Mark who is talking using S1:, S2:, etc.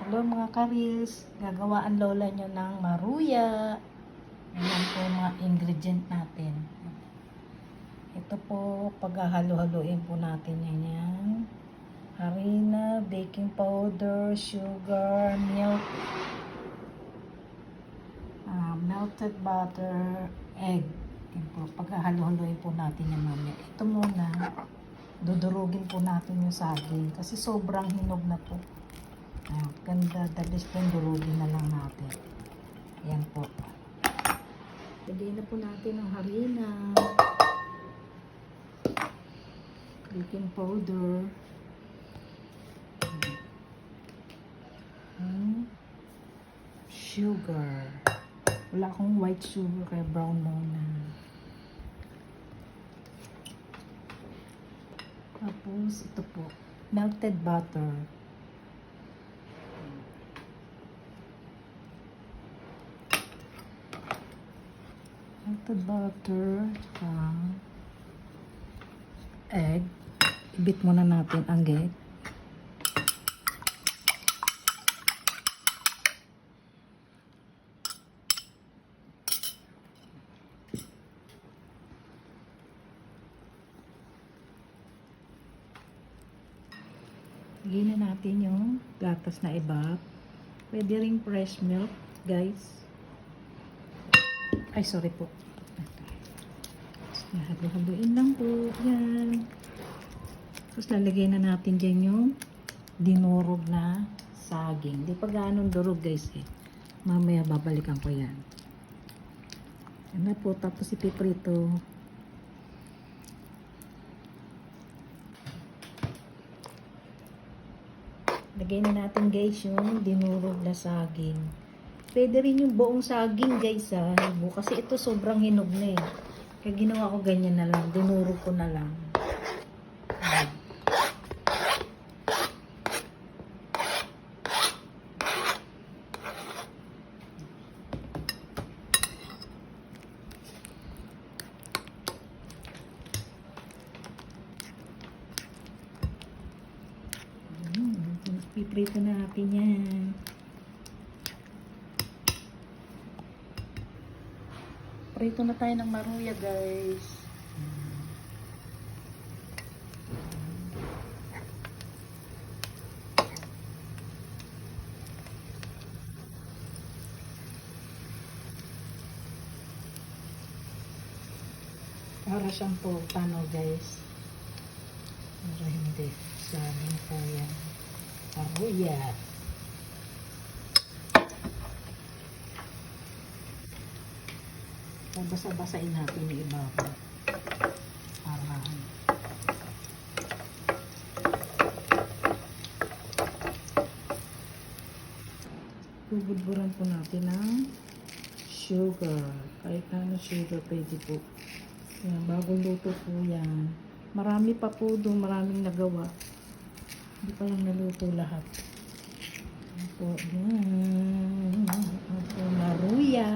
S1: Hello mga karis, gagawaan lola nyo ng maruya. Ayan po mga ingredient natin. Ito po, paghahalo-haluin po natin yan. Harina, baking powder, sugar, milk, melted butter, egg. Yan po, paghahalo-haluin po natin yan mamaya. Ito muna, dudurugin po natin yung saging kasi sobrang hinog na po. Ayan, ganda, dalis po, durugin na lang natin. Ayan po. Lagay na po natin ang harina, baking powder, sugar. Wala akong white sugar kaya brown muna. Tapos ito po, melted butter. Melted butter, egg. Ibit muna natin ang egg. Lagyan na natin yung gatas na ibap. Pwede ring fresh milk, guys. Ay, sorry po. Halu-haluin lang po. Yan. Tapos lalagay na natin dyan yung dinurog na saging. Di pa gaanong durog, guys, eh. Mamaya babalikan ko yan. Yan na po. Tapos ipiprito. Lagay na natin, guys, yung dinurog na saging. Pwede rin yung buong saging, guys, ha. Kasi ito sobrang hinog na eh. Kaya ginawa ko ganyan na lang. Dinurog ko na lang. Piprito na natin yan. Prito na tayo ng maruya, guys. Para siyang tortano, guys. Para hindi saling kaya maruya. Basa-basain natin yung ibabaw. Para bubudburan po natin ng sugar. Kahit na sugar pwede po. Yan, bagong luto po yan. Marami pa po doon, maraming nagawa. Hindi pa lang naluto lahat. Yan po, yan. Ito, maruya.